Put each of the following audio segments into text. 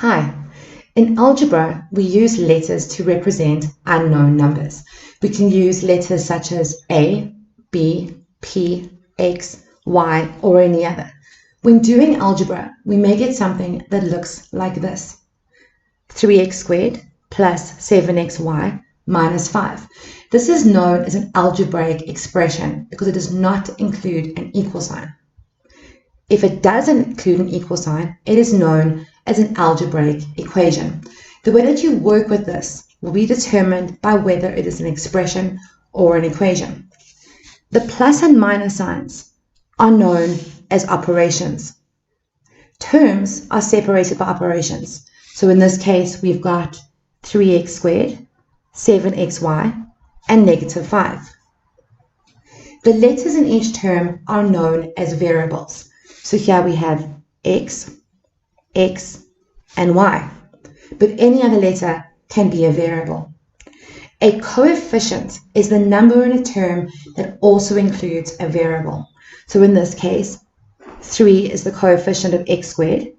Hi. In algebra, we use letters to represent unknown numbers. We can use letters such as A, B, P, X, Y, or any other. When doing algebra, we may get something that looks like this. 3x squared plus 7xy minus 5. This is known as an algebraic expression because it does not include an equal sign. If it doesn't include an equal sign, it is known as an algebraic equation. The way that you work with this will be determined by whether it is an expression or an equation. The plus and minus signs are known as operations. Terms are separated by operations. So in this case, we've got 3x squared, 7xy, and negative 5. The letters in each term are known as variables. So here we have x, and y, but any other letter can be a variable. A coefficient is the number in a term that also includes a variable. So in this case, 3 is the coefficient of x squared,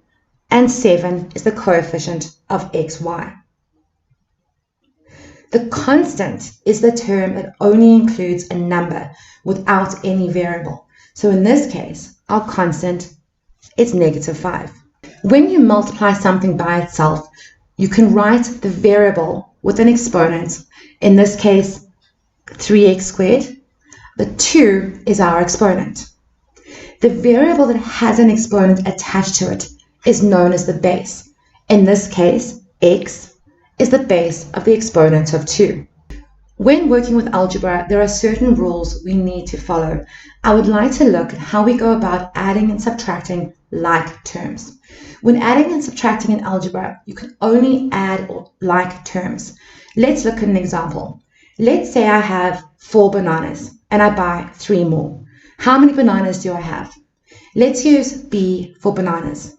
and 7 is the coefficient of xy. The constant is the term that only includes a number without any variable. So in this case, our constant is negative 5. When you multiply something by itself, you can write the variable with an exponent. In this case, 3x squared. The 2 is our exponent. The variable that has an exponent attached to it is known as the base. In this case, x is the base of the exponent of 2. When working with algebra, there are certain rules we need to follow. I would like to look at how we go about adding and subtracting like terms. When adding and subtracting in algebra, you can only add like terms. Let's look at an example. Let's say I have 4 bananas and I buy 3 more. How many bananas do I have? Let's use B for bananas.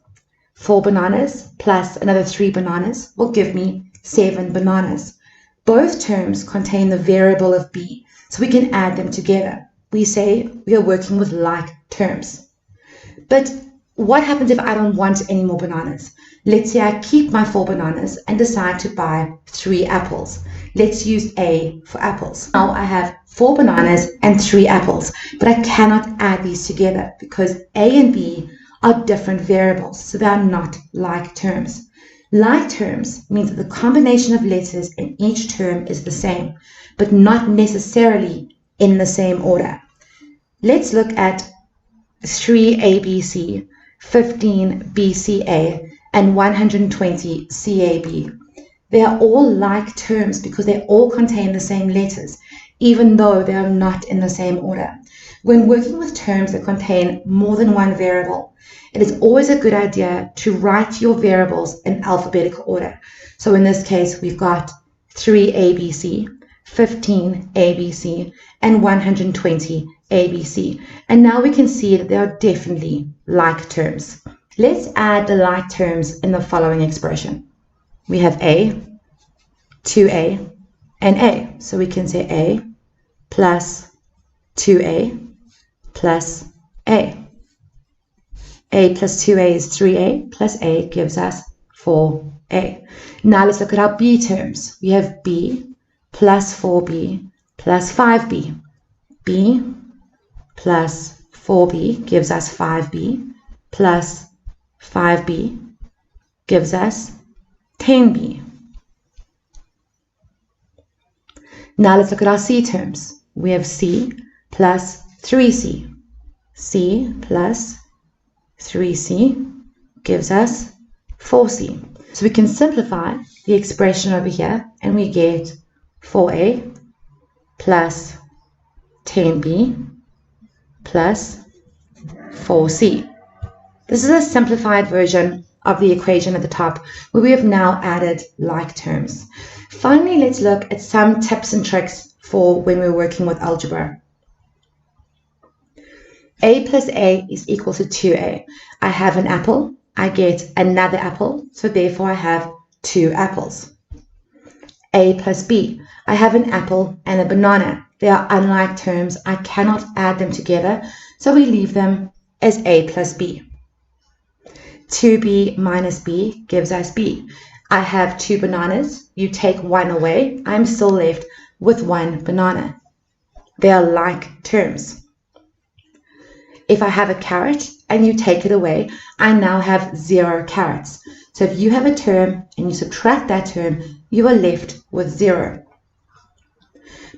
4 bananas plus another 3 bananas will give me 7 bananas. Both terms contain the variable of b, so we can add them together. We say we are working with like terms. But what happens if I don't want any more bananas? Let's say I keep my 4 bananas and decide to buy 3 apples. Let's use A for apples. Now I have 4 bananas and 3 apples, but I cannot add these together because A and B are different variables, so they are not like terms. Like terms means that the combination of letters in each term is the same, but not necessarily in the same order. Let's look at 3ABC, 15BCA, and 120 CAB. They are all like terms because they all contain the same letters, even though they are not in the same order. When working with terms that contain more than one variable, it is always a good idea to write your variables in alphabetical order. So in this case, we've got 3ABC, 15ABC, and 120 ABC. And now we can see that they are definitely like terms. Let's add the like terms in the following expression. We have A, 2A, and A. So we can say A plus 2A plus A. A plus 2A is 3A plus A gives us 4A. Now let's look at our B terms. We have B plus 4B plus 5B. B plus 4B gives us 5B plus 5B gives us 10B. Now let's look at our C terms. We have C plus 3C. C plus 3C gives us 4C. So we can simplify the expression over here and we get 4A plus 10B plus 4C. This is a simplified version of the equation at the top where we have now added like terms. Finally, let's look at some tips and tricks for when we're working with algebra. A plus A is equal to 2A. I have an apple, I get another apple, so therefore I have 2 apples. A plus B. I have an apple and a banana. They are unlike terms. I cannot add them together, so we leave them as A plus B. 2b minus b gives us b. I have 2 bananas. You take 1 away. I'm still left with 1 banana. They are like terms. If I have a carrot and you take it away, I now have 0 carrots. So if you have a term and you subtract that term, you are left with 0.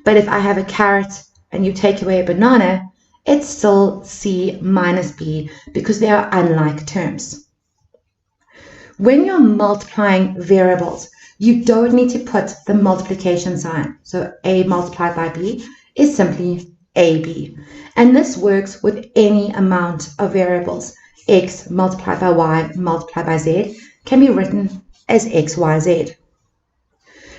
But if I have a carrot and you take away a banana, it's still C minus B because they are unlike terms. When you're multiplying variables, you don't need to put the multiplication sign. So A multiplied by B is simply AB. And this works with any amount of variables. X multiplied by Y multiplied by Z can be written as XYZ.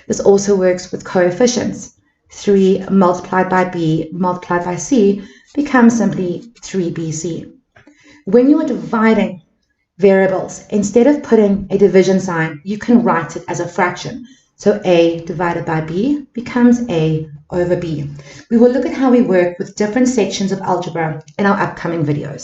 This also works with coefficients. 3 multiplied by B multiplied by C becomes simply 3BC. When you are dividing variables, instead of putting a division sign, you can write it as a fraction. So A divided by B becomes A over B. We will look at how we work with different sections of algebra in our upcoming videos.